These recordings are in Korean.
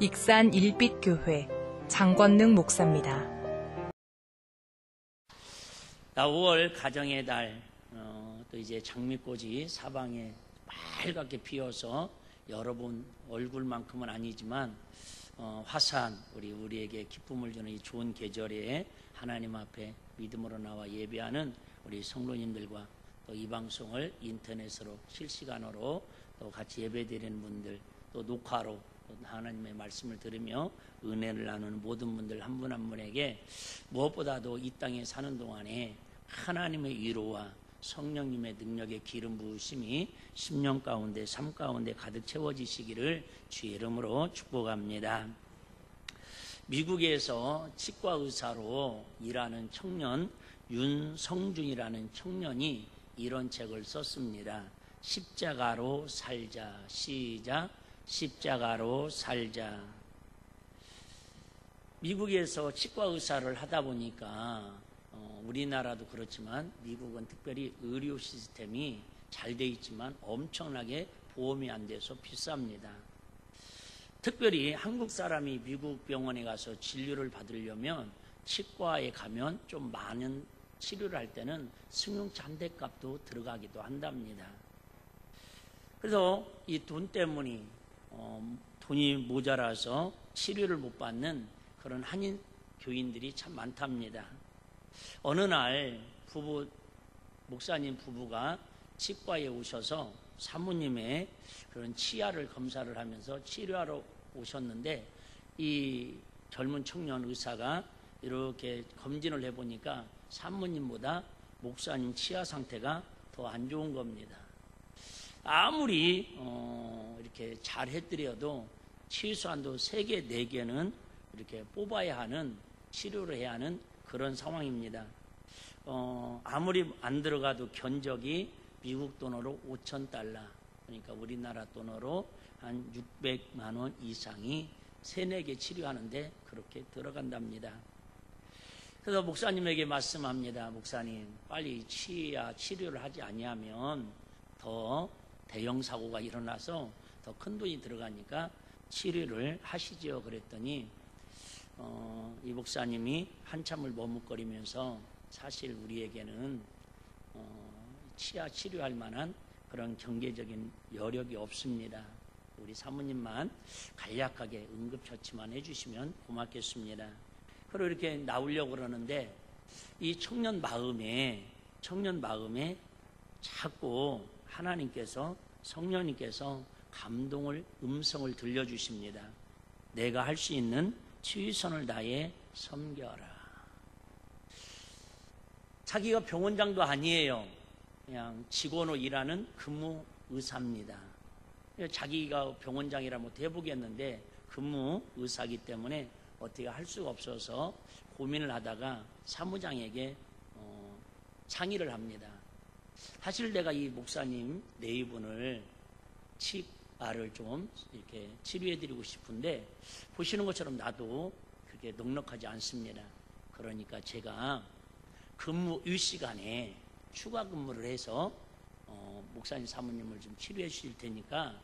익산 일빛교회 장권능 목사입니다. 5월 가정의 달, 또 이제 장미꽃이 사방에 빨갛게 피어서 여러분 얼굴만큼은 아니지만 화사한 우리에게 기쁨을 주는 이 좋은 계절에 하나님 앞에 믿음으로 나와 예배하는 우리 성도님들과 또 이 방송을 인터넷으로 실시간으로 또 같이 예배드리는 분들, 또 녹화로 또 하나님의 말씀을 들으며 은혜를 나누는 모든 분들 한 분 한 분에게 무엇보다도 이 땅에 사는 동안에 하나님의 위로와 성령님의 능력의 기름 부으심이 심령 가운데 삶 가운데 가득 채워지시기를 주의 이름으로 축복합니다. 미국에서 치과 의사로 일하는 청년 윤성준이라는 청년이 이런 책을 썼습니다. 십자가로 살자. 시작. 십자가로 살자. 미국에서 치과 의사를 하다 보니까 우리나라도 그렇지만 미국은 특별히 의료 시스템이 잘 돼 있지만 엄청나게 보험이 안 돼서 비쌉니다. 특별히 한국 사람이 미국 병원에 가서 진료를 받으려면 치과에 가면 좀 많은 치료를 할 때는 승용차 한 대 값도 들어가기도 한답니다. 그래서 이 돈 때문에 돈이 모자라서 치료를 못 받는 그런 한인 교인들이 참 많답니다. 어느 날 목사님 부부가 치과에 오셔서 사모님의 그런 치아를 검사를 하면서 치료하러 오셨는데 이 젊은 청년 의사가 이렇게 검진을 해보니까 사모님보다 목사님 치아 상태가 더 안 좋은 겁니다. 아무리 이렇게 잘 해드려도 최소한도 3개, 4개는 이렇게 뽑아야 하는 치료를 해야 하는 그런 상황입니다. 아무리 안 들어가도 견적이 미국 돈으로 $5,000, 그러니까 우리나라 돈으로 한 600만 원 이상이 3-4개 치료하는데 그렇게 들어간답니다. 그래서 목사님에게 말씀합니다. 목사님, 빨리 치아 치료를 하지 아니하면 더 대형 사고가 일어나서 더 큰 돈이 들어가니까 치료를 하시죠. 그랬더니 이 목사님이 한참을 머뭇거리면서 사실 우리에게는 치아 치료할 만한 그런 경제적인 여력이 없습니다. 우리 사모님만 간략하게 응급처치만 해주시면 고맙겠습니다. 그리고 이렇게 나오려고 그러는데 이 청년 마음에 자꾸 하나님께서 성령님께서 감동을 음성을 들려주십니다. 내가 할 수 있는 최선을 다해 섬겨라. 자기가 병원장도 아니에요. 그냥 직원으로 일하는 근무 의사입니다. 자기가 병원장이라 못 해보겠는데 근무 의사이기 때문에 어떻게 할 수가 없어서 고민을 하다가 사무장에게 상의를 합니다. 사실 내가 이 목사님 네 이분을 치아를 좀 이렇게 치료해드리고 싶은데 보시는 것처럼 나도 그렇게 넉넉하지 않습니다. 그러니까 제가 근무 일시간에 추가 근무를 해서 목사님 사모님을 좀 치료해 주실 테니까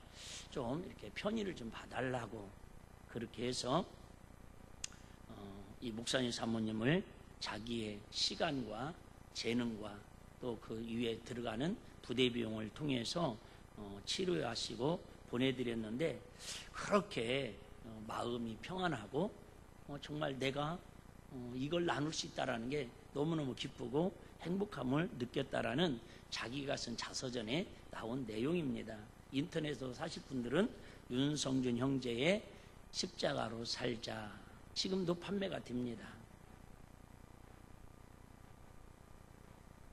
좀 이렇게 편의를 좀 봐달라고 그렇게 해서 이 목사님 사모님을 자기의 시간과 재능과 또 그 위에 들어가는 부대 비용을 통해서 치료하시고 보내드렸는데 그렇게 마음이 평안하고 정말 내가 이걸 나눌 수 있다는 게 너무너무 기쁘고 행복함을 느꼈다라는 자기가 쓴 자서전에 나온 내용입니다. 인터넷으로 사실 분들은 윤성준 형제의 십자가로 살자 지금도 판매가 됩니다.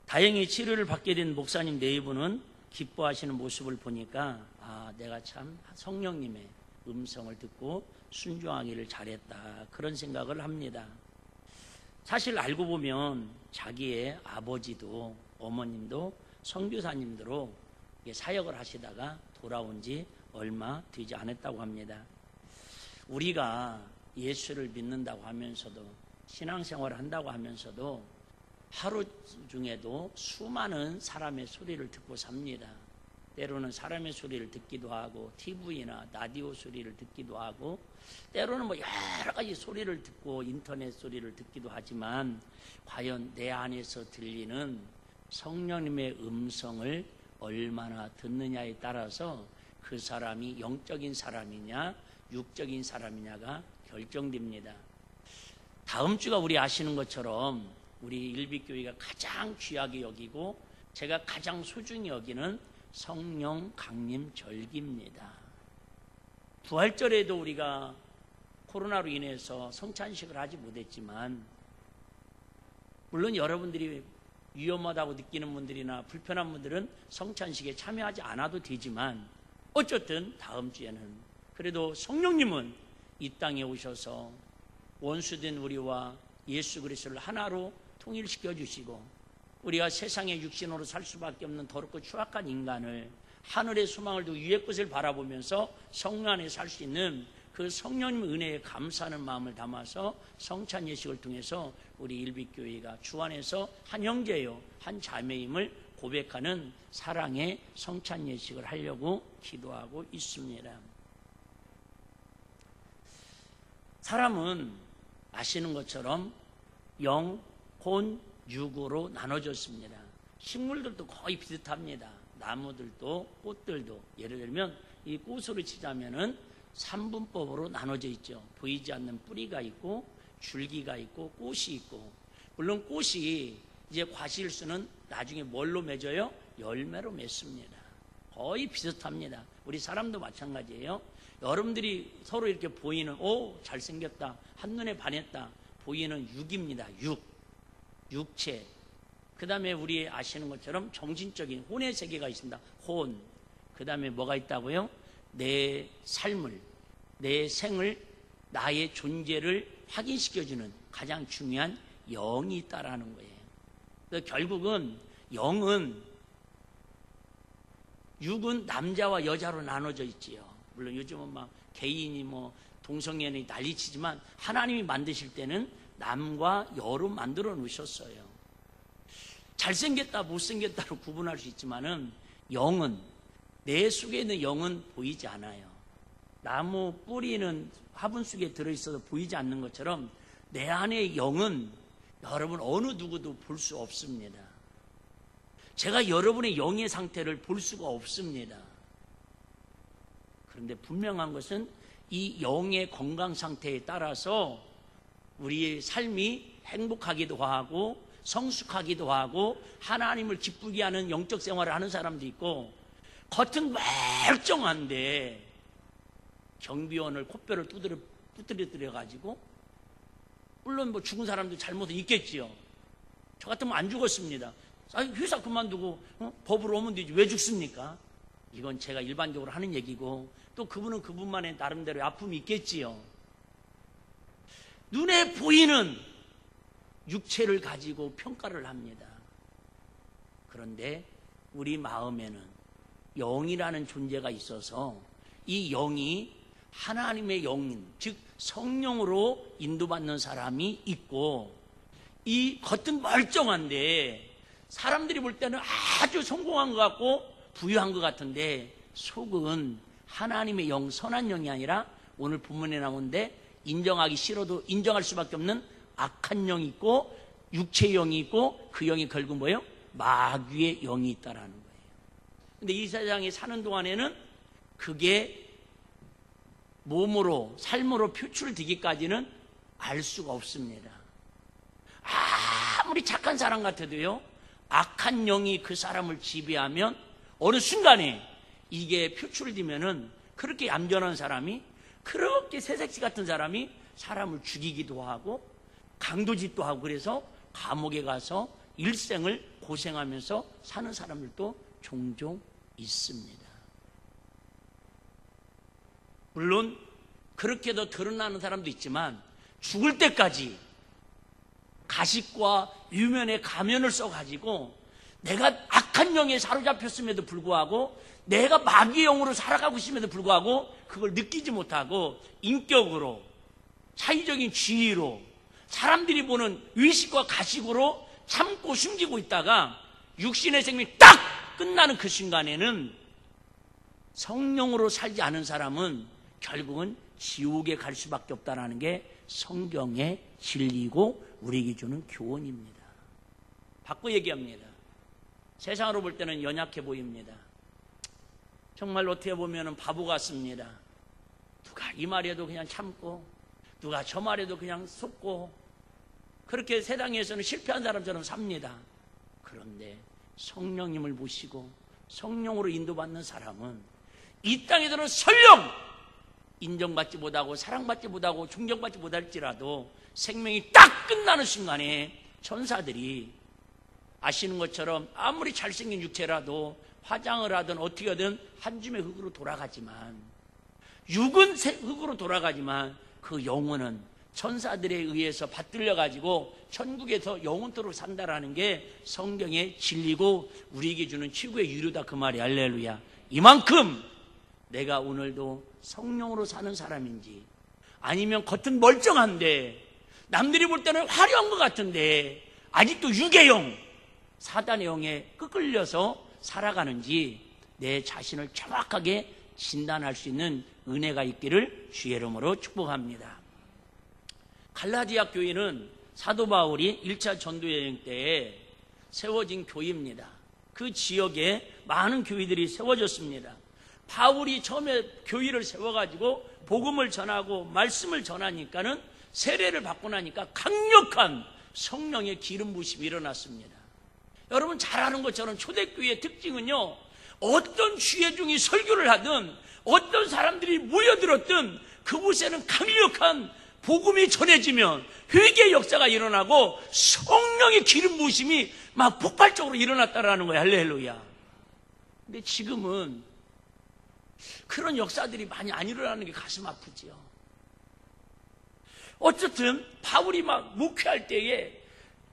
다행히 치료를 받게 된 목사님 네 분은 기뻐하시는 모습을 보니까 내가 참 성령님의 음성을 듣고 순종하기를 잘했다 그런 생각을 합니다. 사실 알고 보면 자기의 아버지도 어머님도 선교사님들로 사역을 하시다가 돌아온 지 얼마 되지 않았다고 합니다. 우리가 예수를 믿는다고 하면서도 신앙생활을 한다고 하면서도 하루 중에도 수많은 사람의 소리를 듣고 삽니다. 때로는 사람의 소리를 듣기도 하고 TV나 라디오 소리를 듣기도 하고 때로는 뭐 여러 가지 소리를 듣고 인터넷 소리를 듣기도 하지만 과연 내 안에서 들리는 성령님의 음성을 얼마나 듣느냐에 따라서 그 사람이 영적인 사람이냐 육적인 사람이냐가 결정됩니다. 다음 주가 우리 아시는 것처럼 우리 일빛교회가 가장 귀하게 여기고 제가 가장 소중히 여기는 성령 강림 절기입니다. 부활절에도 우리가 코로나로 인해서 성찬식을 하지 못했지만 물론 여러분들이 위험하다고 느끼는 분들이나 불편한 분들은 성찬식에 참여하지 않아도 되지만 어쨌든 다음 주에는 그래도 성령님은 이 땅에 오셔서 원수된 우리와 예수 그리스도를 하나로 통일시켜 주시고 우리가 세상의 육신으로 살 수밖에 없는 더럽고 추악한 인간을 하늘의 소망을 두고 위의 것을 바라보면서 성령 안에 살 수 있는 그 성령님 은혜에 감사하는 마음을 담아서 성찬 예식을 통해서 우리 일빛교회가 주 안에서 한 형제요 한 자매임을 고백하는 사랑의 성찬 예식을 하려고 기도하고 있습니다. 사람은 아시는 것처럼 영, 혼, 육으로 나눠졌습니다. 식물들도 거의 비슷합니다. 나무들도 꽃들도 예를 들면 이 꽃으로 치자면은 3분법으로 나눠져 있죠. 보이지 않는 뿌리가 있고 줄기가 있고 꽃이 있고 물론 꽃이 이제 과실수는 나중에 뭘로 맺어요? 열매로 맺습니다. 거의 비슷합니다. 우리 사람도 마찬가지예요. 여러분들이 서로 이렇게 보이는 오 잘생겼다 한눈에 반했다 보이는 육입니다. 육체. 그 다음에 우리 아시는 것처럼 정신적인 혼의 세계가 있습니다. 혼. 그 다음에 뭐가 있다고요? 내 삶을, 내 생을, 나의 존재를 확인시켜주는 가장 중요한 영이 있다라는 거예요. 그래서 결국은 영은 육은 남자와 여자로 나눠져 있지요. 물론 요즘은 막 개인이 뭐 동성애니 난리치지만 하나님이 만드실 때는 남과 여로 만들어 놓으셨어요. 잘생겼다 못생겼다로 구분할 수 있지만은 영은 내 속에 있는 영은 보이지 않아요. 나무 뿌리는 화분 속에 들어있어도 보이지 않는 것처럼 내 안의 영은 여러분 어느 누구도 볼 수 없습니다. 제가 여러분의 영의 상태를 볼 수가 없습니다. 그런데 분명한 것은 이 영의 건강 상태에 따라서 우리의 삶이 행복하기도 하고 성숙하기도 하고 하나님을 기쁘게 하는 영적 생활을 하는 사람도 있고 겉은 멀쩡한데 경비원을 콧뼈를 두드려 가지고 물론 뭐 죽은 사람도 잘못은 있겠지요. 저 같으면 안 죽었습니다. 회사 그만두고 법으로 오면 되지 왜 죽습니까? 이건 제가 일반적으로 하는 얘기고 또 그분은 그분만의 나름대로 아픔이 있겠지요. 눈에 보이는 육체를 가지고 평가를 합니다. 그런데 우리 마음에는 영이라는 존재가 있어서 이 영이 하나님의 영인, 즉 성령으로 인도받는 사람이 있고 이 겉은 멀쩡한데 사람들이 볼 때는 아주 성공한 것 같고 부유한 것 같은데 속은 하나님의 영, 선한 영이 아니라 오늘 본문에 나오는데 인정하기 싫어도 인정할 수밖에 없는 악한 영이 있고 육체의 영이 있고 그 영이 결국 뭐예요? 마귀의 영이 있다라는 거예요. 근데 이 세상에 사는 동안에는 그게 몸으로 삶으로 표출되기까지는 알 수가 없습니다. 아무리 착한 사람 같아도요 악한 영이 그 사람을 지배하면 어느 순간에 이게 표출되면은 그렇게 얌전한 사람이 그렇게 새색시 같은 사람이 사람을 죽이기도 하고 강도짓도 하고 그래서 감옥에 가서 일생을 고생하면서 사는 사람들도 종종 있습니다. 물론 그렇게도 드러나는 사람도 있지만 죽을 때까지 가식과 유면의 가면을 써가지고 내가 악한 영에 사로잡혔음에도 불구하고 내가 마귀의 영으로 살아가고 있음에도 불구하고 그걸 느끼지 못하고 인격으로 사회적인 지위로 사람들이 보는 의식과 가식으로 참고 숨기고 있다가 육신의 생명이 딱 끝나는 그 순간에는 성령으로 살지 않은 사람은 결국은 지옥에 갈 수밖에 없다는 게 성경의 진리고 우리에게 주는 교훈입니다. 바꿔 얘기합니다. 세상으로 볼 때는 연약해 보입니다. 정말 어떻게 보면 바보 같습니다. 누가 이 말에도 그냥 참고, 누가 저 말에도 그냥 속고, 그렇게 세상에서는 실패한 사람처럼 삽니다. 그런데 성령님을 모시고 성령으로 인도받는 사람은 이 땅에서는 설령 인정받지 못하고 사랑받지 못하고 존경받지 못할지라도 생명이 딱 끝나는 순간에 천사들이 아시는 것처럼 아무리 잘생긴 육체라도 화장을 하든 어떻게 하든 한 줌의 흙으로 돌아가지만, 육은 흙으로 돌아가지만 그 영혼은 천사들에 의해서 받들려 가지고 천국에서 영원토록 산다라는 게 성경의 진리고 우리에게 주는 최고의 유료다, 그 말이. 할렐루야. 이만큼 내가 오늘도 성령으로 사는 사람인지, 아니면 겉은 멀쩡한데 남들이 볼 때는 화려한 것 같은데 아직도 육의 영, 사단의 영에 끄끌려서 살아가는지 내 자신을 정확하게 진단할 수 있는 은혜가 있기를 주의 이름으로 축복합니다. 갈라디아 교회는 사도 바울이 1차 전도여행 때에 세워진 교회입니다. 그 지역에 많은 교회들이 세워졌습니다. 바울이 처음에 교회를 세워가지고 복음을 전하고 말씀을 전하니까는 세례를 받고 나니까 강력한 성령의 기름 부심이 일어났습니다. 여러분 잘 아는 것처럼 초대교회의 특징은요, 어떤 주의 종이 설교를 하든 어떤 사람들이 모여들었든 그곳에는 강력한 복음이 전해지면 회개의 역사가 일어나고 성령의 기름 부심이 막 폭발적으로 일어났다라는 거예요. 할렐루야. 근데 지금은 그런 역사들이 많이 안 일어나는 게 가슴 아프지요. 어쨌든 바울이 막 목회할 때에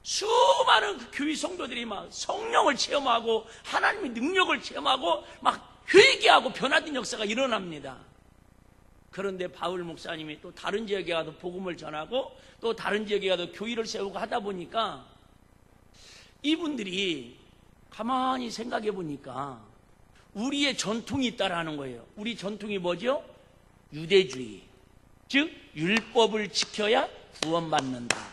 수많은 그 교회 성도들이 막 성령을 체험하고 하나님의 능력을 체험하고 막 회개하고 변화된 역사가 일어납니다. 그런데 바울 목사님이 또 다른 지역에 가서 복음을 전하고 또 다른 지역에 가서 교회를 세우고 하다 보니까 이분들이 가만히 생각해 보니까 우리의 전통이 있다라는 거예요. 우리 전통이 뭐죠? 유대주의. 즉 율법을 지켜야 구원받는다.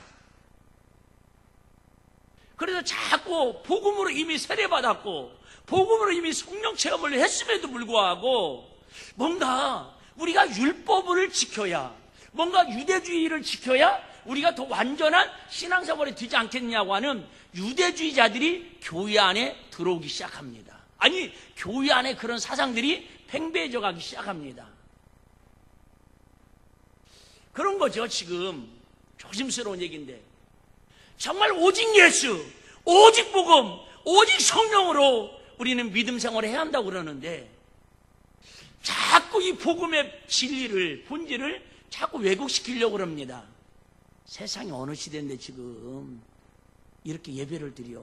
그래서 자꾸 복음으로 이미 세례받았고 복음으로 이미 성령 체험을 했음에도 불구하고 뭔가 우리가 율법을 지켜야, 뭔가 유대주의를 지켜야 우리가 더 완전한 신앙생활이 되지 않겠냐고 하는 유대주의자들이 교회 안에 들어오기 시작합니다. 아니, 교회 안에 그런 사상들이 팽배해져 가기 시작합니다. 그런 거죠. 지금 조심스러운 얘기인데 정말 오직 예수, 오직 복음, 오직 성령으로 우리는 믿음 생활을 해야 한다고 그러는데 자꾸 이 복음의 진리를, 본질을 자꾸 왜곡시키려고 그럽니다. 세상이 어느 시대인데 지금 이렇게 예배를 드려.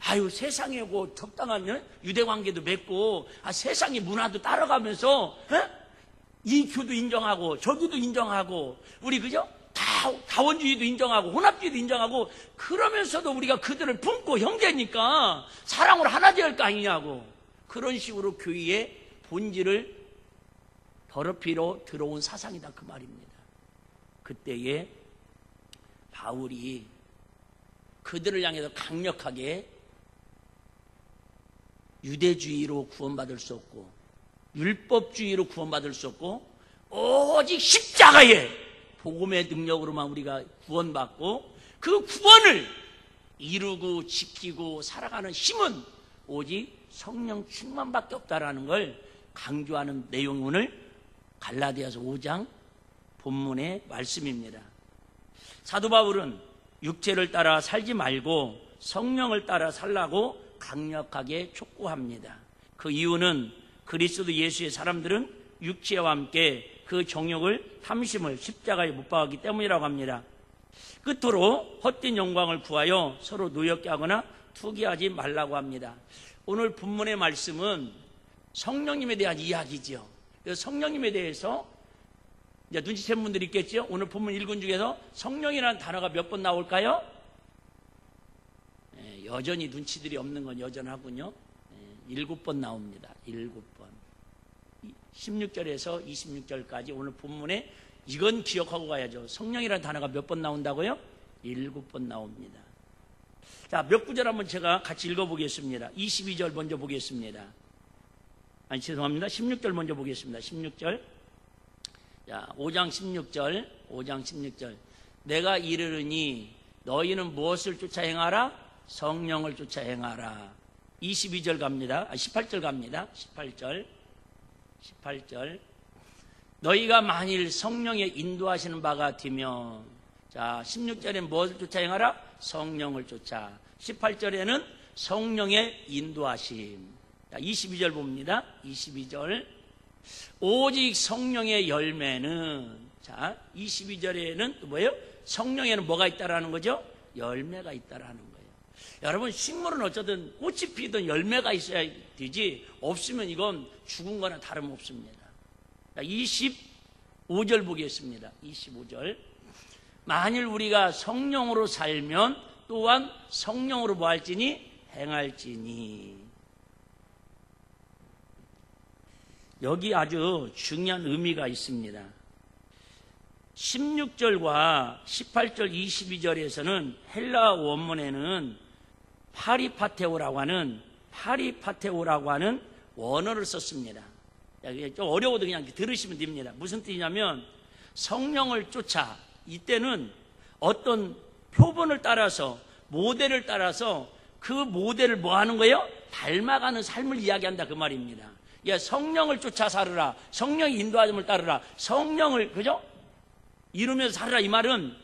아유, 세상에 뭐 적당한 유대관계도 맺고 세상의 문화도 따라가면서 이 교도 인정하고 저기도 인정하고 우리 그죠? 다원주의도 인정하고 혼합주의도 인정하고 그러면서도 우리가 그들을 품고 형제니까 사랑으로 하나 되어야 할 거 아니냐고, 그런 식으로 교회의 본질을 더럽히러 들어온 사상이다, 그 말입니다. 그때에 바울이 그들을 향해서 강력하게 유대주의로 구원받을 수 없고 율법주의로 구원받을 수 없고 오직 십자가의 복음의 능력으로만 우리가 구원받고 그 구원을 이루고 지키고 살아가는 힘은 오직 성령 충만밖에 없다라는 걸 강조하는 내용이 오늘 갈라디아서 5장 본문의 말씀입니다. 사도 바울은 육체를 따라 살지 말고 성령을 따라 살라고 강력하게 촉구합니다. 그 이유는 그리스도 예수의 사람들은 육체와 함께 그 정욕을, 탐심을 십자가에 못 박았기 때문이라고 합니다. 끝으로 헛된 영광을 구하여 서로 노엽게 하거나 투기하지 말라고 합니다. 오늘 본문의 말씀은 성령님에 대한 이야기죠. 그래서 성령님에 대해서 이제 눈치챈 분들이 있겠죠. 오늘 본문 읽은 중에서 성령이라는 단어가 몇 번 나올까요? 여전히 눈치들이 없는 건 여전하군요. 7번 나옵니다. 7번. 16절에서 26절까지 오늘 본문에 이건 기억하고 가야죠. 성령이라는 단어가 몇 번 나온다고요? 7번 나옵니다. 자, 몇 구절 한번 제가 같이 읽어보겠습니다. 22절 먼저 보겠습니다. 아니, 죄송합니다. 16절 먼저 보겠습니다. 16절. 자, 5장 16절. 내가 이르르니 너희는 무엇을 쫓아 행하라? 성령을 쫓아 행하라. 22절 갑니다. 18절 갑니다. 18절. 너희가 만일 성령의 인도하시는 바가 되면, 자, 16절에는 무엇을 쫓아 행하라? 성령을 쫓아. 18절에는 성령의 인도하심. 자, 22절 봅니다. 22절. 오직 성령의 열매는, 자, 22절에는 뭐예요? 성령에는 뭐가 있다라는 거죠? 열매가 있다라는 거예요. 여러분, 식물은 어쩌든 꽃이 피든 열매가 있어야 되지, 없으면 이건 죽은 거나 다름없습니다. 자, 25절 보겠습니다. 25절. 만일 우리가 성령으로 살면 또한 성령으로 뭐 할지니? 행할지니. 여기 아주 중요한 의미가 있습니다. 16절과 18절, 22절에서는 헬라 원문에는 파리파테오라고 하는 원어를 썼습니다. 좀 어려워도 그냥 들으시면 됩니다. 무슨 뜻이냐면 성령을 쫓아, 이때는 어떤 표본을 따라서, 모델을 따라서 그 모델을 뭐 하는 거예요? 닮아가는 삶을 이야기한다, 그 말입니다. 성령을 쫓아 살으라, 성령의 인도하심을 따르라, 성령을, 그죠? 이루면서 살으라. 이 말은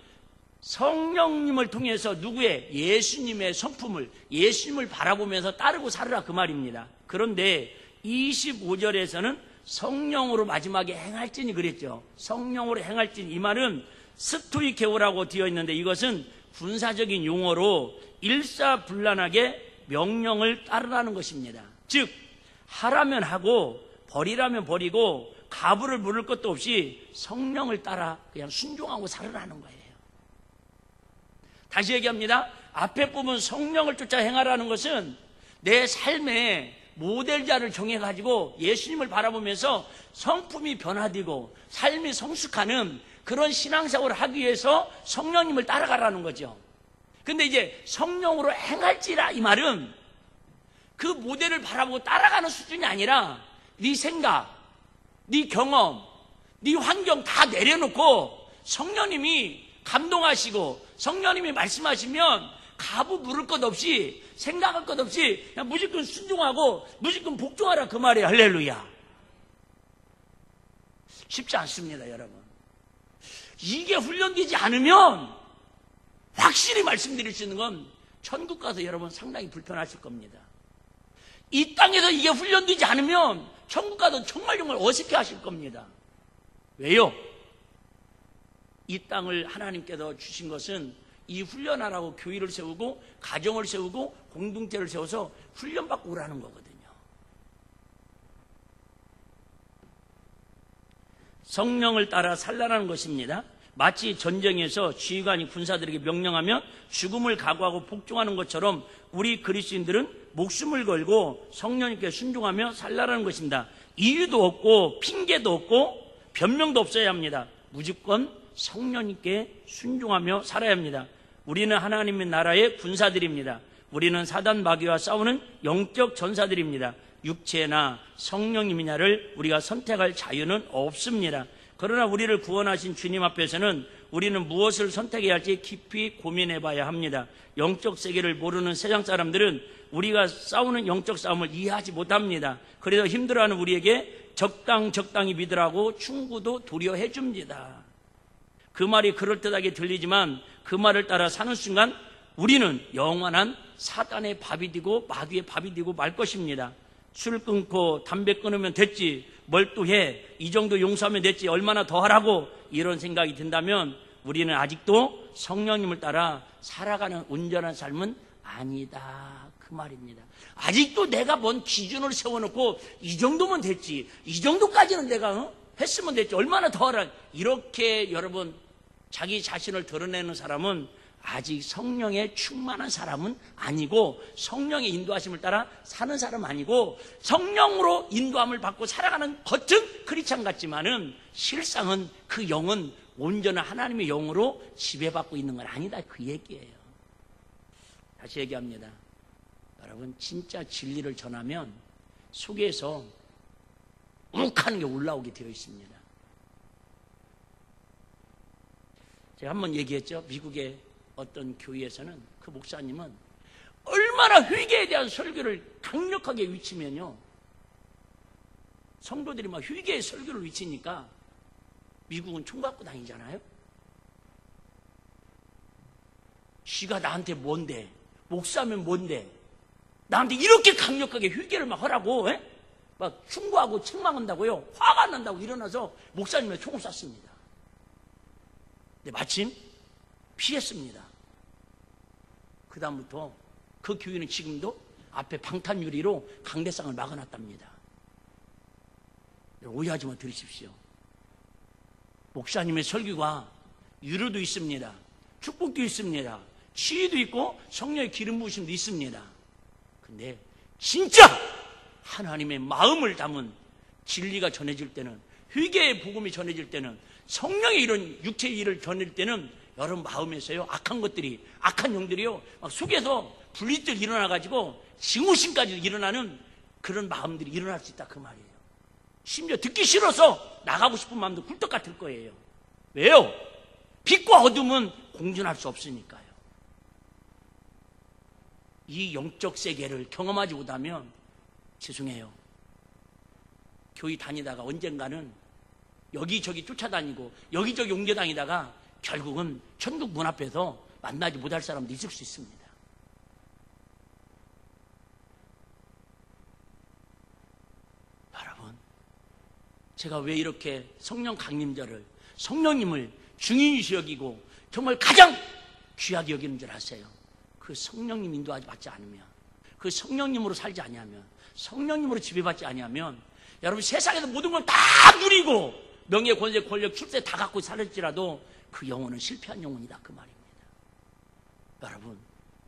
성령님을 통해서 누구의? 예수님의 성품을, 예수님을 바라보면서 따르고 살으라, 그 말입니다. 그런데 25절에서는 성령으로 마지막에 행할지니 그랬죠. 성령으로 행할지니, 이 말은 스토이케오라고 되어 있는데 이것은 군사적인 용어로 일사불란하게 명령을 따르라는 것입니다. 즉 하라면 하고 버리라면 버리고 가부를 물을 것도 없이 성령을 따라 그냥 순종하고 살으라는 거예요. 다시 얘기합니다. 앞에 보면 성령을 쫓아 행하라는 것은 내 삶에 모델자를 정해가지고 예수님을 바라보면서 성품이 변화되고 삶이 성숙하는 그런 신앙생활을 하기 위해서 성령님을 따라가라는 거죠. 근데 이제 성령으로 행할지라, 이 말은 그 모델을 바라보고 따라가는 수준이 아니라 네 생각, 네 경험, 네 환경 다 내려놓고 성령님이 감동하시고 성령님이 말씀하시면 가부 물을 것 없이, 생각할 것 없이 그냥 무조건 순종하고 무조건 복종하라, 그 말이에요. 할렐루야. 쉽지 않습니다, 여러분. 이게 훈련되지 않으면 확실히 말씀드릴 수 있는 건 천국 가서 여러분 상당히 불편하실 겁니다. 이 땅에서 이게 훈련되지 않으면 천국 가도 정말 어색해 하실 겁니다. 왜요? 이 땅을 하나님께서 주신 것은 이 훈련하라고 교회를 세우고 가정을 세우고 공동체를 세워서 훈련받고 오라는 거거든요. 성령을 따라 살라는 것입니다. 마치 전쟁에서 지휘관이 군사들에게 명령하면 죽음을 각오하고 복종하는 것처럼 우리 그리스도인들은 목숨을 걸고 성령님께 순종하며 살라는 것입니다. 이유도 없고 핑계도 없고 변명도 없어야 합니다. 무조건 성령님께 순종하며 살아야 합니다. 우리는 하나님의 나라의 군사들입니다. 우리는 사단 마귀와 싸우는 영적 전사들입니다. 육체나 성령님이냐를 우리가 선택할 자유는 없습니다. 그러나 우리를 구원하신 주님 앞에서는 우리는 무엇을 선택해야 할지 깊이 고민해 봐야 합니다. 영적 세계를 모르는 세상 사람들은 우리가 싸우는 영적 싸움을 이해하지 못합니다. 그래서 힘들어하는 우리에게 적당히 믿으라고 충고도 두려워해 줍니다. 그 말이 그럴듯하게 들리지만 그 말을 따라 사는 순간 우리는 영원한 사단의 밥이 되고 마귀의 밥이 되고 말 것입니다. 술 끊고 담배 끊으면 됐지, 뭘 또 해, 이 정도 용서하면 됐지, 얼마나 더 하라고, 이런 생각이 든다면 우리는 아직도 성령님을 따라 살아가는 온전한 삶은 아니다, 그 말입니다. 아직도 내가 뭔 기준을 세워놓고 이 정도면 됐지, 이 정도까지는 내가 했으면 됐지, 얼마나 더 하라, 이렇게 여러분 자기 자신을 드러내는 사람은 아직 성령에 충만한 사람은 아니고, 성령의 인도하심을 따라 사는 사람은 아니고, 성령으로 인도함을 받고 살아가는 겉은 크리스찬 같지만은 실상은 그 영은 온전한 하나님의 영으로 지배받고 있는 건 아니다, 그 얘기예요. 다시 얘기합니다. 여러분, 진짜 진리를 전하면 속에서 욱하는 게 올라오게 되어 있습니다. 제가 한번 얘기했죠. 미국의 어떤 교회에서는 그 목사님은 얼마나 회개에 대한 설교를 강력하게 외치면요, 성도들이 막 회개의 설교를 외치니까 미국은 총 갖고 다니잖아요. 쥐가 나한테 뭔데, 목사면 뭔데, 나한테 이렇게 강력하게 회개를 막 하라고, 에? 막 충고하고 책망한다고요. 화가 난다고 일어나서 목사님의 총을 쐈습니다. 근데 마침 피했습니다. 그 다음부터 그 교회는 지금도 앞에 방탄유리로 강대상을 막아놨답니다. 오해하지 마 들으십시오. 목사님의 설교가 유료도 있습니다. 축복도 있습니다. 치유도 있고 성령의 기름 부으심도 있습니다. 근데 진짜 하나님의 마음을 담은 진리가 전해질 때는, 회개의 복음이 전해질 때는, 성령의 이런 육체의 일을 전해질 때는 여러분 마음에서요, 악한 것들이, 악한 영들이요, 막 속에서 분리들 일어나가지고 증오심까지 일어나는 그런 마음들이 일어날 수 있다, 그 말이에요. 심지어 듣기 싫어서 나가고 싶은 마음도 굴떡 같을 거예요. 왜요? 빛과 어둠은 공존할 수 없으니까요. 이 영적 세계를 경험하지 못하면 죄송해요. 교회 다니다가 언젠가는 여기저기 쫓아다니고 여기저기 옮겨다니다가 결국은 천국 문 앞에서 만나지 못할 사람도 있을 수 있습니다. 여러분, 제가 왜 이렇게 성령 강림자를, 성령님을 중요시 여기고 정말 가장 귀하게 여기는 줄 아세요? 그 성령님 인도하지 받지 않으면, 그 성령님으로 살지 아니하면, 성령님으로 지배받지 아니하면, 여러분 세상에서 모든 걸 다 누리고 명예, 권세, 권력, 출세 다 갖고 살을지라도 그 영혼은 실패한 영혼이다, 그 말입니다. 여러분,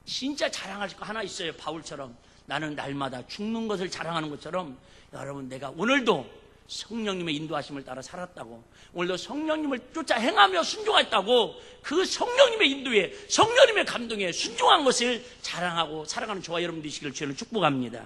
진짜 자랑할 거 하나 있어요. 바울처럼 나는 날마다 죽는 것을 자랑하는 것처럼, 여러분 내가 오늘도 성령님의 인도하심을 따라 살았다고, 오늘도 성령님을 쫓아 행하며 순종했다고, 그 성령님의 인도에, 성령님의 감동에 순종한 것을 자랑하고 살아가는 저와 여러분 되시기를 저는 축복합니다.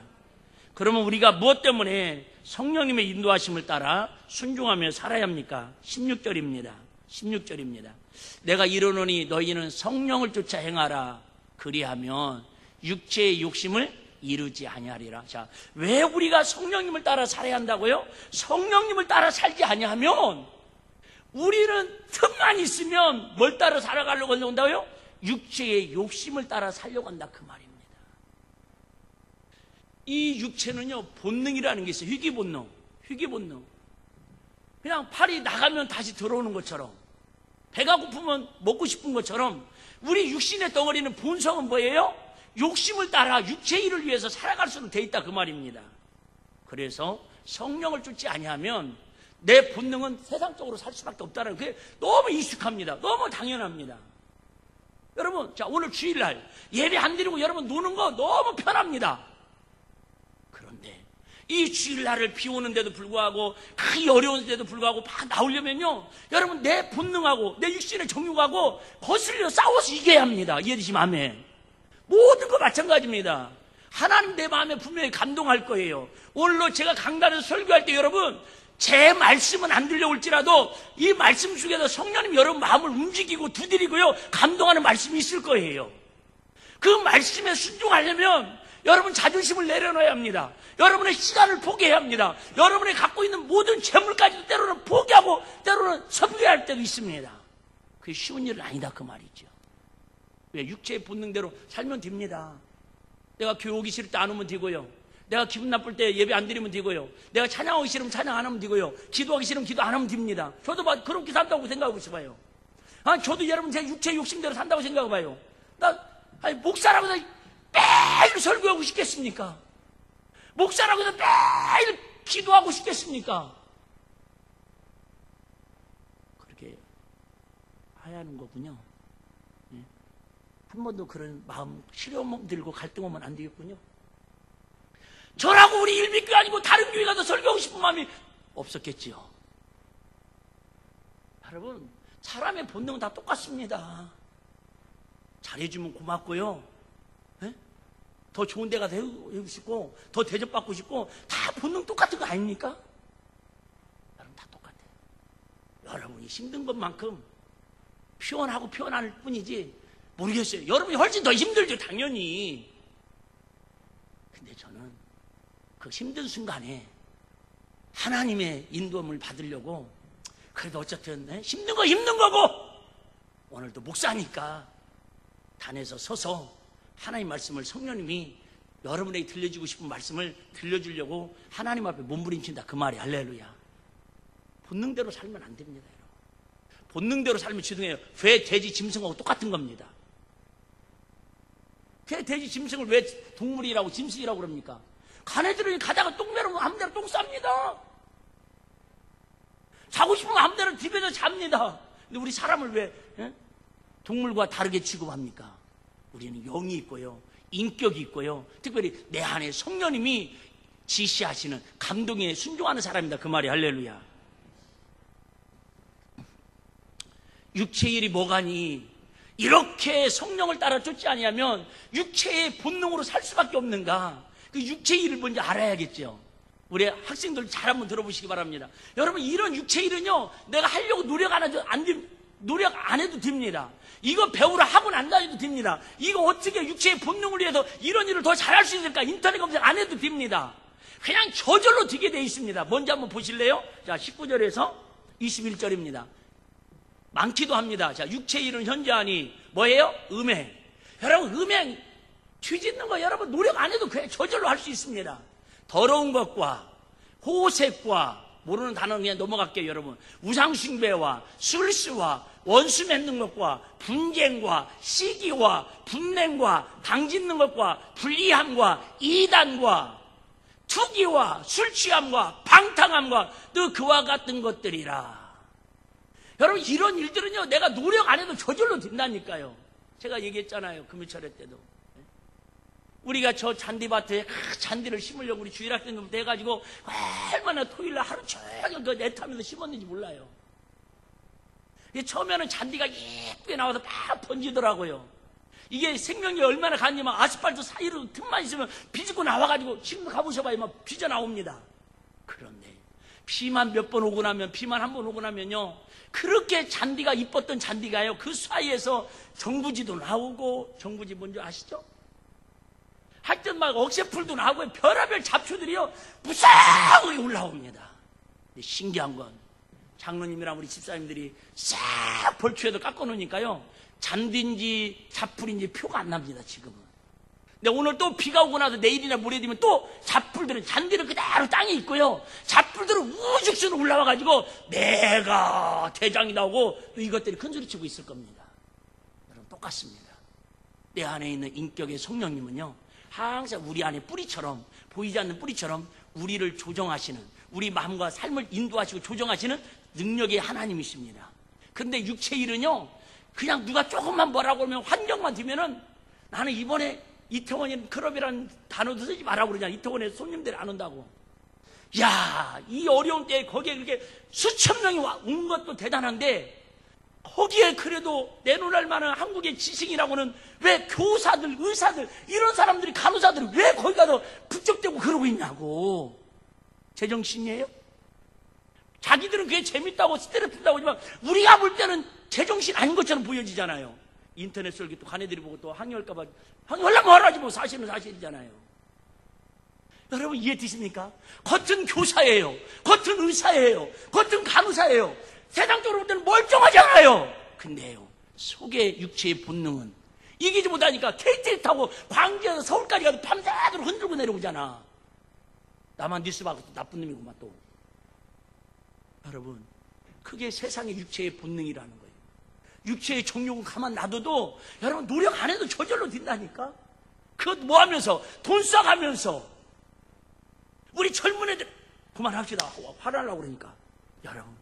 그러면 우리가 무엇 때문에 성령님의 인도하심을 따라 순종하며 살아야 합니까? 16절입니다. 16절입니다. 내가 이르노니 너희는 성령을 쫓아 행하라. 그리하면 육체의 욕심을 이루지 아니하리라. 자, 왜 우리가 성령님을 따라 살아야 한다고요? 성령님을 따라 살지 아니하면 우리는 틈만 있으면 뭘 따라 살아가려고 한다고요? 육체의 욕심을 따라 살려고 한다, 그 말입니다. 이 육체는요, 본능이라는 게 있어요. 희귀본능. 희귀본능. 그냥 팔이 나가면 다시 들어오는 것처럼, 배가 고프면 먹고 싶은 것처럼, 우리 육신의 덩어리는 본성은 뭐예요? 욕심을 따라 육체의 일을 위해서 살아갈 수는 돼 있다, 그 말입니다. 그래서 성령을 쫓지 아니하면 내 본능은 세상적으로 살 수밖에 없다는 게 너무 익숙합니다. 너무 당연합니다. 여러분, 자, 오늘 주일날 예배 안 드리고 여러분 노는 거 너무 편합니다. 그런데 이 주일날을 비 오는데도 불구하고, 크게 어려운데도 불구하고 막 나오려면요, 여러분 내 본능하고 내 육신의 정욕하고 거슬려 싸워서 이겨야 합니다. 이해되시면 아멘. 모든 거 마찬가지입니다. 하나님 내 마음에 분명히 감동할 거예요. 오늘로 제가 강단에서 설교할 때 여러분, 제 말씀은 안 들려올지라도 이 말씀 속에서 성령님 여러분 마음을 움직이고 두드리고요, 감동하는 말씀이 있을 거예요. 그 말씀에 순종하려면 여러분 자존심을 내려놔야 합니다. 여러분의 시간을 포기해야 합니다. 여러분이 갖고 있는 모든 재물까지도 때로는 포기하고 때로는 섬겨야 할 때도 있습니다. 그게 쉬운 일은 아니다, 그 말이죠. 왜? 육체의 본능대로 살면 됩니다. 내가 교회 오기 싫을 때 안 오면 되고요, 내가 기분 나쁠 때 예배 안 드리면 되고요, 내가 찬양하기 싫으면 찬양 안 하면 되고요, 기도하기 싫으면 기도 안 하면 됩니다. 저도 그렇게 산다고 생각하고 싶어요. 저도 여러분 제 육체의 욕심대로 산다고 생각해봐요. 목사라고 해서 매일 설교하고 싶겠습니까? 목사라고 해서 매일 기도하고 싶겠습니까? 그렇게 해야 하는 거군요. 한 번도 그런 마음, 시험 들고 갈등 오면 안 되겠군요. 저라고 우리 일비교회 아니고 다른 교회 가서 설교하고 싶은 마음이 없었겠지요. 여러분, 사람의 본능은 다 똑같습니다. 잘해주면 고맙고요. 네? 더 좋은 데가 되고 싶고, 더 대접받고 싶고, 다 본능 똑같은 거 아닙니까? 여러분, 다 똑같아요. 여러분이 힘든 것만큼 표현하고 표현할 뿐이지, 모르겠어요. 여러분이 훨씬 더 힘들죠, 당연히. 근데 저는 그 힘든 순간에 하나님의 인도함을 받으려고, 그래도 어쨌든 힘든 거 힘든 거고, 오늘도 목사니까 단에서 서서 하나님 말씀을 성령님이 여러분에게 들려주고 싶은 말씀을 들려주려고 하나님 앞에 몸부림친다, 그 말이 할렐루야. 본능대로 살면 안 됩니다, 여러분. 본능대로 살면 죄송해요. 왜 돼지 짐승하고 똑같은 겁니다. 왜 돼지 짐승을 왜 동물이라고 짐승이라고 그럽니까? 가네들은 가다가 똥 매려면 아무데나 똥 쌉니다. 자고 싶으면 아무데나 집에서 잡니다. 근데 우리 사람을 왜 동물과 다르게 취급합니까? 우리는 영이 있고요, 인격이 있고요, 특별히 내 안에 성령님이 지시하시는 감동에 순종하는 사람입니다. 그 말이 할렐루야. 육체의 일이 뭐가니? 이렇게 성령을 따라 쫓지 아니하면 육체의 본능으로 살 수밖에 없는가? 그 육체의 일을 뭔지 알아야겠죠. 우리 학생들 잘 한번 들어보시기 바랍니다. 여러분, 이런 육체의 일은요, 내가 하려고 노력 안 해도 됩니다. 이거 배우러 학원 안 다녀도 됩니다. 이거 어떻게 육체의 본능을 위해서 이런 일을 더 잘할 수 있을까? 인터넷 검색 안 해도 됩니다. 그냥 저절로 되게 돼 있습니다. 뭔지 한번 보실래요? 자, 19절에서 21절입니다. 많기도 합니다. 자, 육체의 일은 현저하니 뭐예요? 음행. 여러분, 음행 뒤집는 거 여러분 노력 안 해도 그냥 저절로 할 수 있습니다. 더러운 것과 호색과, 모르는 단어는 그냥 넘어갈게요, 여러분. 우상숭배와 술수와 원수 맺는 것과 분쟁과 시기와 분냉과 당짓는 것과 불리함과 이단과 투기와 술취함과 방탕함과 또 그와 같은 것들이라. 여러분, 이런 일들은요, 내가 노력 안 해도 저절로 된다니까요. 제가 얘기했잖아요, 금요철회 때도. 우리가 저 잔디밭에 잔디를 심으려고 우리 주일학생들부터 해가지고 얼마나 토요일날 하루 종일 그 애타면서 심었는지 몰라요. 처음에는 잔디가 예쁘게 나와서 막 번지더라고요. 이게 생명이 얼마나 가냐면 아스팔트 사이로 틈만 있으면 비집고 나와가지고 지금 가보셔봐요, 막 빚어 나옵니다. 그런데 비만 몇 번 오고 나면, 비만 한 번 오고 나면요, 그렇게 잔디가 이뻤던 잔디가요, 그 사이에서 정부지도 나오고, 정부지 뭔지 아시죠? 하여튼 막 억새풀도 나오고 별의별 잡초들이요 무성하게 올라옵니다. 근데 신기한 건 장로님이랑 우리 집사님들이 싹 벌초에도 깎아놓으니까요, 잔디인지 잡풀인지 표가 안 납니다, 지금은. 근데 오늘 또 비가 오고 나서 내일이나 모레 되면 또 잡풀들은, 잔디는 그대로 땅에 있고요, 잡풀들은 우죽순 올라와가지고 내가 대장이 나오고 또 이것들이 큰소리치고 있을 겁니다. 여러분, 똑같습니다. 내 안에 있는 인격의 성령님은요, 항상 우리 안에 뿌리처럼, 보이지 않는 뿌리처럼 우리를 조정하시는, 우리 마음과 삶을 인도하시고 조정하시는 능력의 하나님이십니다. 그런데 육체 일은요, 그냥 누가 조금만 뭐라고 하면, 환경만 되면은, 나는 이번에 이태원에 클럽이라는 단어도 쓰지 말라고 그러잖아. 이태원에 손님들이 안 온다고. 야, 이 어려운 때에 거기에 그렇게 수천 명이 온 것도 대단한데, 거기에 그래도 내놓을 만한 한국의 지식이라고는 왜 교사들, 의사들, 이런 사람들이, 간호사들이 왜 거기 가서 북적대고 그러고 있냐고. 제정신이에요? 자기들은 그게 재밌다고 스트레스 푼다고 하지만 우리가 볼 때는 제정신 아닌 것처럼 보여지잖아요. 인터넷 설교 또 가네들이 보고 또 항의할까봐, 항의하려면 하라지 뭐, 사실은 사실이잖아요. 여러분, 이해되십니까? 겉은 교사예요, 겉은 의사예요, 겉은 간호사예요. 세상적으로 볼 때는 멀쩡하잖아요. 근데요, 속의 육체의 본능은 이기지 못하니까 KTX 타고 광주에서 서울까지 가도 밤새도록 흔들고 내려오잖아. 나만 뉴스 봐도 나쁜 놈이구만 또. 여러분, 그게 세상의 육체의 본능이라는 거예요. 육체의 정욕은 가만 놔둬도 여러분 노력 안 해도 저절로 된다니까. 그것 뭐 하면서? 돈 써가면서. 우리 젊은 애들 그만합시다. 화나려고 그러니까. 여러분,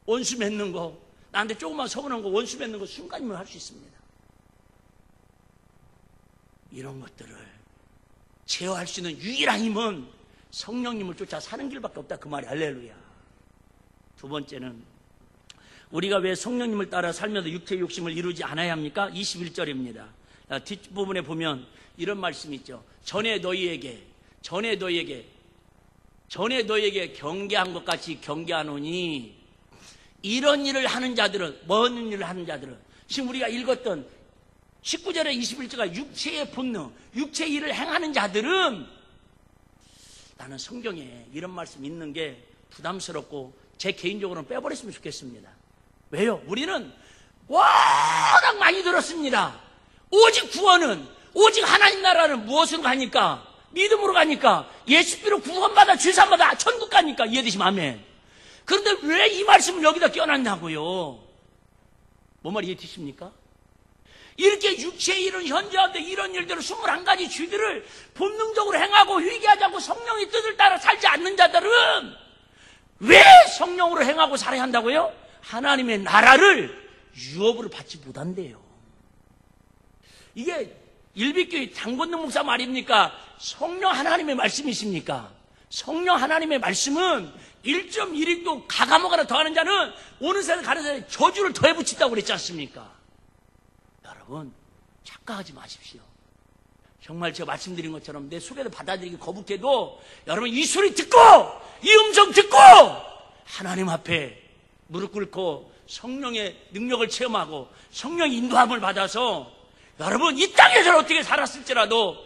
원수 맺는 거, 나한테 조금만 서운한 거 원수 맺는 거 순간이면 할 수 있습니다. 이런 것들을 제어할 수 있는 유일한 힘은 성령님을 쫓아 사는 길밖에 없다, 그 말이. 할렐루야. 두 번째는 우리가 왜 성령님을 따라 살면서 육체의 욕심을 이루지 않아야 합니까? 21절입니다. 뒷부분에 보면 이런 말씀이 있죠. 전에 너희에게 경계한 것 같이 경계하노니, 이런 일을 하는 자들은, 먼 일을 하는 자들은, 지금 우리가 읽었던 19절에 21절가 육체의 본능, 육체의 일을 행하는 자들은, 나는 성경에 이런 말씀 있는 게 부담스럽고 제 개인적으로는 빼버렸으면 좋겠습니다. 왜요? 우리는 워낙 많이 들었습니다. 오직 구원은, 오직 하나님 나라는 무엇으로 가니까? 믿음으로 가니까, 예수님으로 구원받아 죄사함받아 천국 가니까. 이해되시면 아멘. 그런데 왜 이 말씀을 여기다 껴놨냐고요? 뭔 말 이해되십니까? 이렇게 육체의 일은 현재한데 이런 일들을 21가지 죄들을 본능적으로 행하고 회개하지 않고 성령의 뜻을 따라 살지 않는 자들은 왜 성령으로 행하고 살아야 한다고요? 하나님의 나라를 유업으로 받지 못한대요. 이게 일빛교회 장건능 목사 말입니까? 성령 하나님의 말씀이십니까? 성령 하나님의 말씀은 1.1인도 가감하거나 더하는 자는 오는 세상 가는 자는 저주를 더해 붙인다고 그랬지 않습니까? 여러분, 착각하지 마십시오. 정말 제가 말씀드린 것처럼 내 소개를 받아들이기 거북해도 여러분 이 소리 듣고, 이 음성 듣고 하나님 앞에 무릎 꿇고 성령의 능력을 체험하고 성령의 인도함을 받아서 여러분 이 땅에서 어떻게 살았을지라도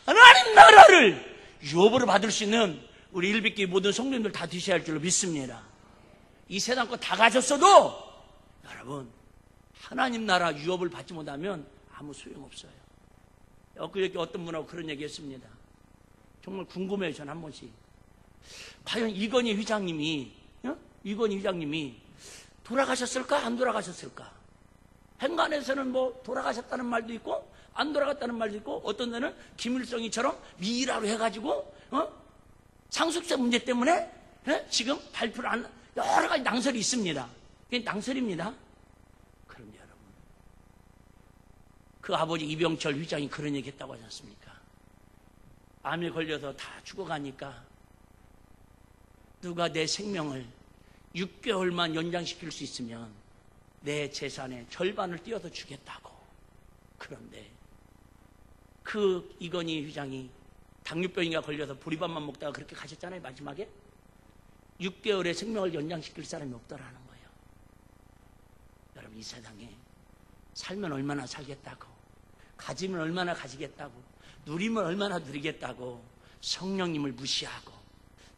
하나님 나라를 유업으로 받을 수 있는 우리 일빛교회 모든 성도님들 다 되셔야 할 줄로 믿습니다. 이 세상 거 다 가졌어도 여러분 하나님 나라 유업을 받지 못하면 아무 소용없어요. 엊그저께 어떤 분하고 그런 얘기 했습니다. 정말 궁금해요. 전 한 번씩. 과연 이건희 회장님이 돌아가셨을까? 안 돌아가셨을까? 행간에서는 뭐 돌아가셨다는 말도 있고 안 돌아갔다는 말도 있고, 어떤 데는 김일성이처럼 미라로 해가지고 상속세 문제 때문에 지금 발표를 안, 여러 가지 낭설이 있습니다. 그게 낭설입니다. 그럼 여러분, 그 아버지 이병철 회장이 그런 얘기 했다고 하지 않습니까? 암에 걸려서 다 죽어가니까 누가 내 생명을 6개월만 연장시킬 수 있으면 내 재산의 절반을 띄어서 주겠다고. 그런데 그 이건희 회장이 당뇨병인가 걸려서 보리밥만 먹다가 그렇게 가셨잖아요. 마지막에 6개월의 생명을 연장시킬 사람이 없더라는 거예요. 여러분, 이 세상에 살면 얼마나 살겠다고, 가지면 얼마나 가지겠다고, 누리면 얼마나 누리겠다고 성령님을 무시하고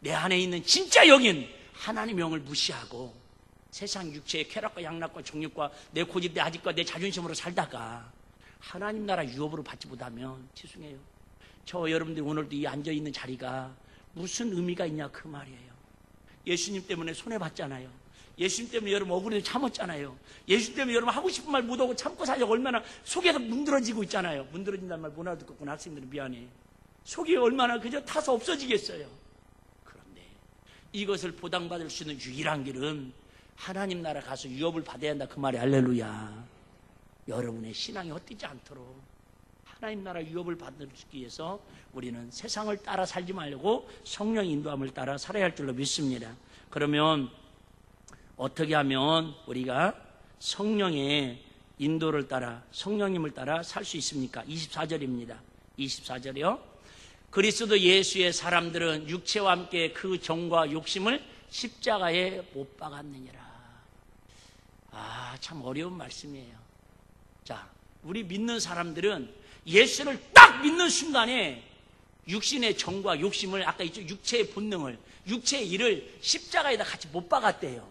내 안에 있는 진짜 영인 하나님 영을 무시하고 세상 육체의 쾌락과 양락과 정욕과 내 고집, 내 아집과 내 자존심으로 살다가 하나님 나라 유업으로 받지 못하면 죄송해요. 저 여러분들이 오늘도 이 앉아있는 자리가 무슨 의미가 있냐 그 말이에요. 예수님 때문에 손해봤잖아요. 예수님 때문에 여러분 억울해서 참았잖아요. 예수님 때문에 여러분 하고 싶은 말 못하고 참고 살려고 얼마나 속에서 문드러지고 있잖아요. 문드러진다는 말 못 알아듣겠구나. 학생들은 미안해. 속이 얼마나 그저 타서 없어지겠어요. 그런데 이것을 보상받을 수 있는 유일한 길은 하나님 나라 가서 유업을 받아야 한다 그 말이. 할렐루야. 여러분의 신앙이 헛되지 않도록 하나님 나라 유업을 받기 위해서 우리는 세상을 따라 살지 말고 성령의 인도함을 따라 살아야 할 줄로 믿습니다. 그러면 어떻게 하면 우리가 성령의 인도를 따라, 성령님을 따라 살 수 있습니까? 24절입니다. 24절이요. 그리스도 예수의 사람들은 육체와 함께 그 정과 욕심을 십자가에 못 박았느니라. 참 어려운 말씀이에요. 자, 우리 믿는 사람들은 예수를 딱 믿는 순간에 육신의 정과 욕심을, 아까 있죠, 육체의 본능을, 육체의 일을 십자가에다 같이 못 박았대요.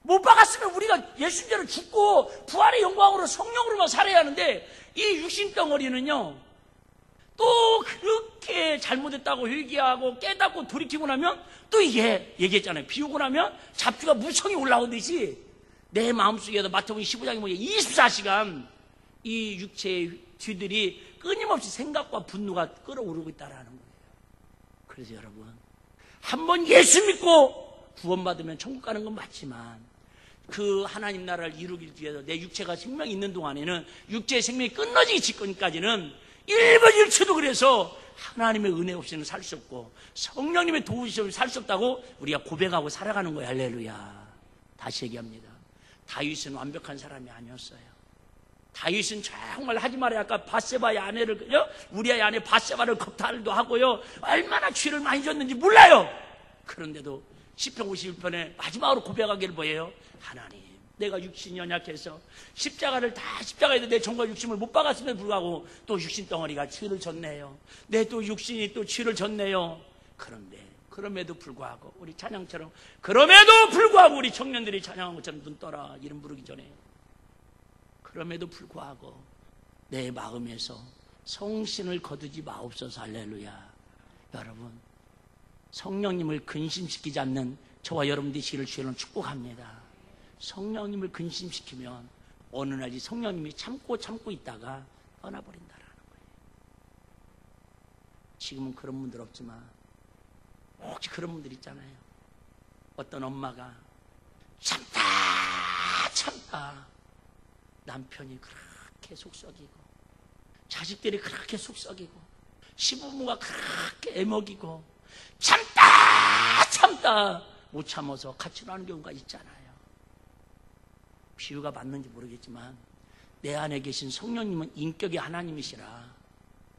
못 박았으면 우리가 예수님대로 죽고 부활의 영광으로 성령으로만 살아야 하는데, 이 육신 덩어리는요 또 그렇게 잘못했다고 회개하고 깨닫고 돌이키고 나면 또 이게 얘기했잖아요. 비우고 나면 잡주가 무성이 올라오듯이 내 마음속에도 마태복음 15장에 보면 24시간 이 육체의 뒤들이 끊임없이 생각과 분노가 끌어오르고 있다는 거예요. 그래서 여러분, 한번 예수 믿고 구원받으면 천국 가는 건 맞지만 그 하나님 나라를 이루기 위해서 내 육체가 생명이 있는 동안에는 육체의 생명이 끊어지기 직전까지는 1분 1초도 그래서 하나님의 은혜 없이는 살 수 없고 성령님의 도우심을 살 수 없다고 우리가 고백하고 살아가는 거예요. 할렐루야. 다시 얘기합니다. 다윗은 완벽한 사람이 아니었어요. 다윗은 정말 하지 말아야 아까 바세바의 아내를 우리의 아내 바세바를 겁탈도 하고요. 얼마나 죄를 많이 졌는지 몰라요. 그런데도 시편 51편에 마지막으로 고백하기를 뭐예요? 하나님, 내가 육신이 연약해서 십자가에도 내 정과 육신을 못 박았음에도 불구하고 또 육신 덩어리가 죄를 졌네요. 내 또 육신이 또 죄를 졌네요. 그럼에도 불구하고 우리 찬양처럼 그럼에도 불구하고 우리 청년들이 찬양한 것처럼 눈 떠라 이름 부르기 전에 그럼에도 불구하고 내 마음에서 성신을 거두지 마옵소서. 할렐루야. 여러분, 성령님을 근심시키지 않는 저와 여러분 되시기를 주여는 축복합니다. 성령님을 근심시키면 어느 날이 성령님이 참고 있다가 떠나버린다라는 거예요. 지금은 그런 분들 없지만 혹시 그런 분들 있잖아요. 어떤 엄마가 참다 남편이 그렇게 속썩이고 자식들이 그렇게 속썩이고 시부모가 그렇게 애먹이고 참다 못 참아서 같이 나는 경우가 있잖아요. 비유가 맞는지 모르겠지만 내 안에 계신 성령님은 인격의 하나님이시라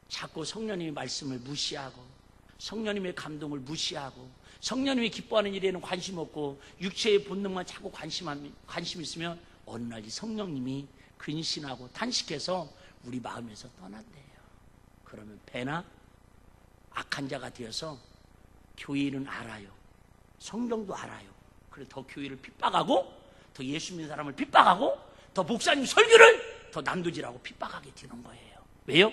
자꾸 성령님의 말씀을 무시하고 성령님의 감동을 무시하고 성령님이 기뻐하는 일에는 관심 없고 육체의 본능만 자꾸 관심 있으면 어느 날 이 성령님이 근신하고 탄식해서 우리 마음에서 떠난대요. 그러면 배나 악한 자가 되어서 교회는 알아요. 성경도 알아요. 그래서 더 교회를 핍박하고 더 예수 믿는 사람을 핍박하고 더 목사님 설교를 더 남도질하고 핍박하게 되는 거예요. 왜요?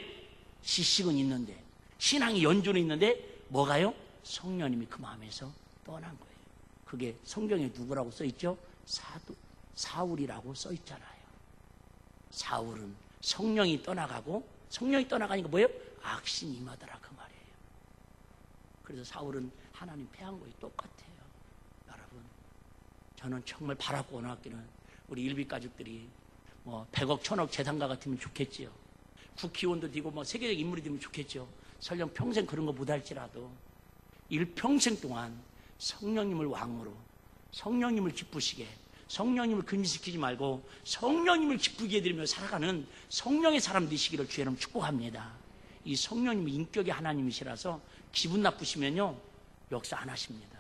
지식은 있는데 신앙이 연조는 있는데 뭐가요? 성령님이 그 마음에서 떠난 거예요. 그게 성경에 누구라고 써있죠? 사울이라고 써있잖아요. 사울은 성령이 떠나가니까 뭐예요? 악신이 임하더라 그 말이에요. 그래서 사울은 하나님 패한 거에 똑같아요. 여러분, 저는 정말 바라고 원하기는 우리 일비 가족들이 100억 1000억 재산가 같으면 좋겠지요. 국회의원도 되고 세계적 인물이 되면 좋겠죠. 설령 평생 그런 거 못할지라도 일평생 동안 성령님을 왕으로 성령님을 기쁘시게 성령님을 근심시키지 말고 성령님을 기쁘게 해드리며 살아가는 성령의 사람 되시기를 주의 이름 축복합니다. 이 성령님이 인격의 하나님이시라서 기분 나쁘시면요 역사 안 하십니다.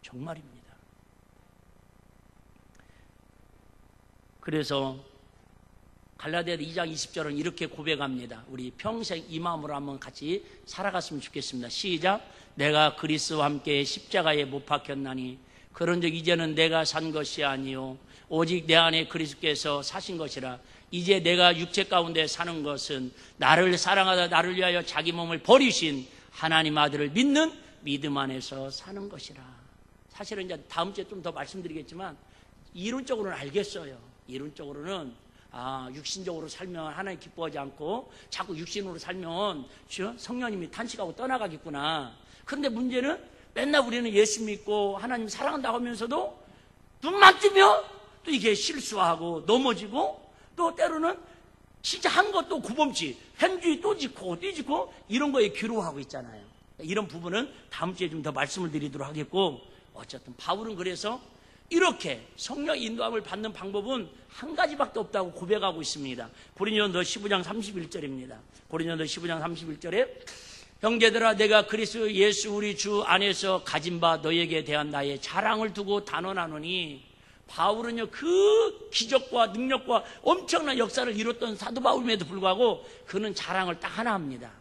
정말입니다. 그래서 갈라디아서 2장 20절은 이렇게 고백합니다. 우리 평생 이 마음으로 한번 같이 살아갔으면 좋겠습니다. 시작. 내가 그리스도와 함께 십자가에 못 박혔나니 그런즉 이제는 내가 산 것이 아니요 오직 내 안에 그리스도께서 사신 것이라. 이제 내가 육체 가운데 사는 것은 나를 사랑하다 나를 위하여 자기 몸을 버리신 하나님 아들을 믿는 믿음 안에서 사는 것이라. 사실은 이제 다음 주에 좀 더 말씀드리겠지만 이론적으로는 알겠어요. 이론적으로는 육신적으로 살면 하나님 기뻐하지 않고 자꾸 육신으로 살면 성령님이 탄식하고 떠나가겠구나. 그런데 문제는 맨날 우리는 예수 믿고 하나님 사랑한다고 하면서도 눈만 뜨면 또 이게 실수하고 넘어지고 또 때로는 진짜 한 것도 구범지 행주에 또 짓고 이런 거에 괴로워하고 있잖아요. 이런 부분은 다음 주에 좀 더 말씀을 드리도록 하겠고, 어쨌든 바울은 그래서 이렇게 성령 인도함을 받는 방법은 한 가지밖에 없다고 고백하고 있습니다. 고린도서 15장 31절입니다. 고린도서 15장 31절에 형제들아 내가 그리스도 예수 우리 주 안에서 가진 바 너에게 대한 나의 자랑을 두고 단언하노니. 바울은요 그 기적과 능력과 엄청난 역사를 이뤘던 사도 바울임에도 불구하고 그는 자랑을 딱 하나 합니다.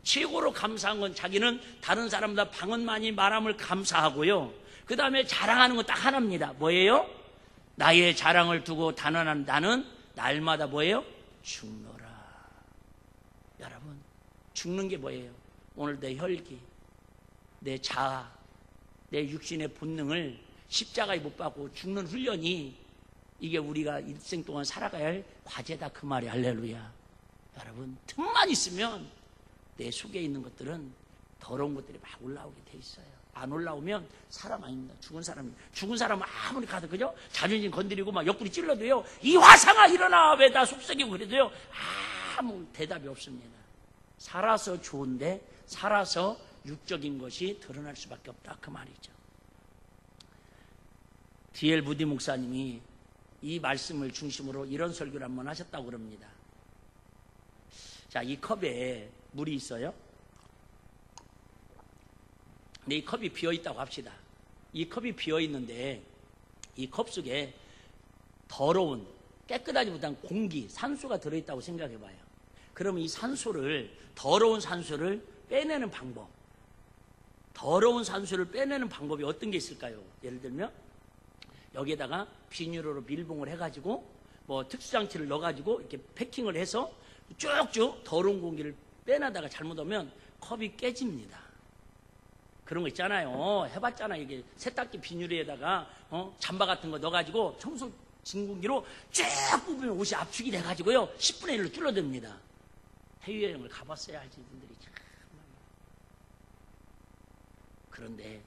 최고로 감사한 건 자기는 다른 사람보다 방언 많이 말함을 감사하고요, 그 다음에 자랑하는 건 딱 하나입니다. 뭐예요? 나의 자랑을 두고 단언하는 나는 날마다 뭐예요? 죽노라. 여러분, 죽는 게 뭐예요? 오늘 내 혈기, 내 자아, 내 육신의 본능을 십자가에 못 박고 죽는 훈련이 이게 우리가 일생 동안 살아가야 할 과제다 그 말이. 할렐루야. 여러분, 틈만 있으면 내 속에 있는 것들은 더러운 것들이 막 올라오게 돼 있어요. 안 올라오면 사람 아닙니다. 죽은 사람입니다. 죽은 사람은 아무리 가도 그죠? 자존심 건드리고 막 옆구리 찔러도요, 이 화상아 일어나 왜 나 속썩이고 그래도요 아무 대답이 없습니다. 살아서 좋은데 살아서 육적인 것이 드러날 수밖에 없다, 그 말이죠. D.L. 무디 목사님이 이 말씀을 중심으로 이런 설교를 한번 하셨다고 그럽니다. 자, 이 컵에 물이 있어요. 근데 이 컵이 비어있다고 합시다. 이 컵이 비어있는데 이 컵 속에 더러운 깨끗하지 못한 공기, 산소가 들어있다고 생각해봐요. 그러면 이 산소를, 더러운 산소를 빼내는 방법, 더러운 산소를 빼내는 방법이 어떤 게 있을까요? 예를 들면 여기에다가 비닐로 밀봉을 해가지고 뭐 특수장치를 넣어가지고 이렇게 패킹을 해서 쭉쭉 더러운 공기를 빼내다가 잘못하면 컵이 깨집니다. 그런 거 있잖아요. 해봤잖아요. 이게 세탁기 비닐에다가 잠바 같은 거 넣어가지고 청소 진공기로 쭉 뽑으면 옷이 압축이 돼가지고요 10분의 1로 줄어듭니다. 해외여행을 가봤어야 할지 분들이 참. 그런데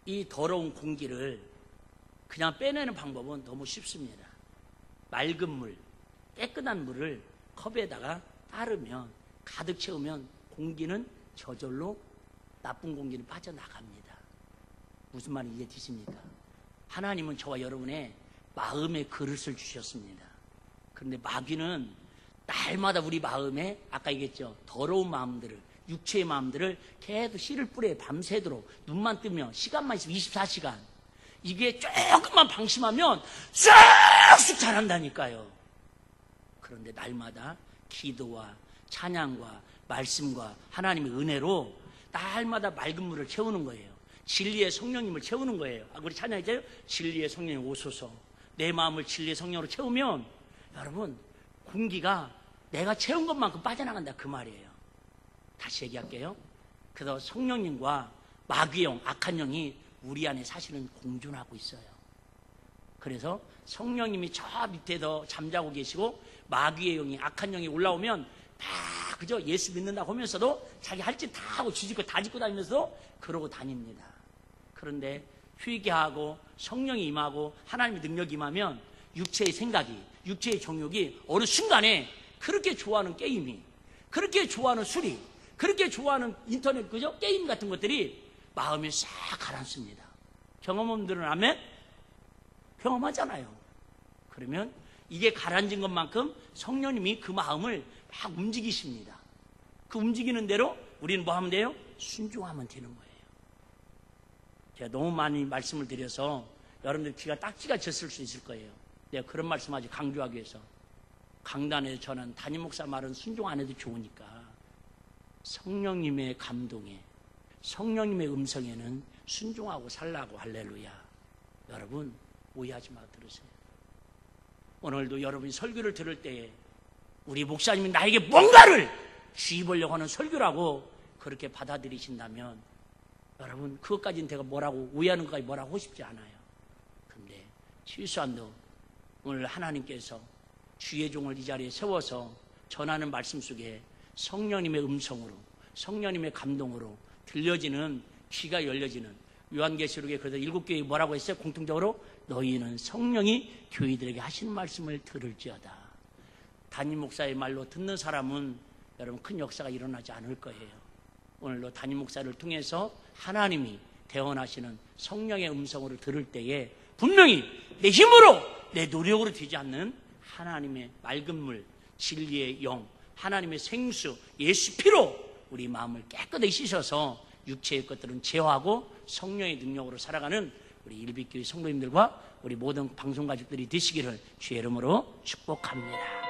이 더러운 공기를 그냥 빼내는 방법은 너무 쉽습니다. 맑은 물, 깨끗한 물을 컵에다가 따르면, 가득 채우면 공기는 저절로 나쁜 공기는 빠져나갑니다. 무슨 말인지 이해되십니까? 하나님은 저와 여러분의 마음의 그릇을 주셨습니다. 그런데 마귀는 날마다 우리 마음에, 아까 얘기했죠, 더러운 마음들을, 육체의 마음들을 계속 씨를 뿌려 밤새도록 눈만 뜨면 시간만 있으면 24시간 이게 조금만 방심하면 쑥쑥 자란다니까요. 그런데 날마다 기도와 찬양과 말씀과 하나님의 은혜로 날마다 맑은 물을 채우는 거예요. 진리의 성령님을 채우는 거예요. 우리 찬양이잖아요. 진리의 성령이 오소서. 내 마음을 진리의 성령으로 채우면 여러분 공기가 내가 채운 것만큼 빠져나간다, 그 말이에요. 다시 얘기할게요. 그래서 성령님과 마귀의 영, 악한 영이 우리 안에 사실은 공존하고 있어요. 그래서 성령님이 저 밑에서 잠자고 계시고 마귀의 영이, 악한 영이 올라오면 다 그저 예수 믿는다고 하면서도 자기 할 짓 다 하고 쥐짓고 다 짓고 다니면서도 그러고 다닙니다. 그런데 회개하고 성령이 임하고 하나님의 능력이 임하면 육체의 생각이, 육체의 정욕이 어느 순간에 그렇게 좋아하는 게임이, 그렇게 좋아하는 술이, 그렇게 좋아하는 인터넷 그죠? 게임 같은 것들이 마음에 싹 가라앉습니다. 경험원들은 아멘? 경험하잖아요. 그러면 이게 가라앉은 것만큼 성령님이 그 마음을 막 움직이십니다. 그 움직이는 대로 우리는 뭐 하면 돼요? 순종하면 되는 거예요. 제가 너무 많이 말씀을 드려서 여러분들 귀가 딱지가 졌을 수 있을 거예요. 내가 그런 말씀 아주 강조하기 위해서. 강단에서 저는 담임 목사 말은 순종 안 해도 좋으니까 성령님의 감동에, 성령님의 음성에는 순종하고 살라고. 할렐루야. 여러분 오해하지 마 들으세요. 오늘도 여러분이 설교를 들을 때에 우리 목사님이 나에게 뭔가를 주입하려고 하는 설교라고 그렇게 받아들이신다면 여러분 그것까지는 제가 뭐라고, 오해하는 것까지 뭐라고 하고 싶지 않아요. 근데 실수한도 오늘 하나님께서 주의 종을 이 자리에 세워서 전하는 말씀 속에 성령님의 음성으로, 성령님의 감동으로 들려지는, 귀가 열려지는, 요한계시록에 그래서 7교회 뭐라고 했어요? 공통적으로 너희는 성령이 교회들에게 하시는 말씀을 들을지어다. 담임 목사의 말로 듣는 사람은 여러분 큰 역사가 일어나지 않을 거예요. 오늘도 담임 목사를 통해서 하나님이 대언하시는 성령의 음성으로 들을 때에 분명히 내 힘으로, 내 노력으로 되지 않는 하나님의 맑은 물, 진리의 영, 하나님의 생수, 예수 피로 우리 마음을 깨끗하게 씻어서 육체의 것들은 제어하고 성령의 능력으로 살아가는 우리 일빛교회 성도님들과 우리 모든 방송 가족들이 되시기를 주의 이름으로 축복합니다.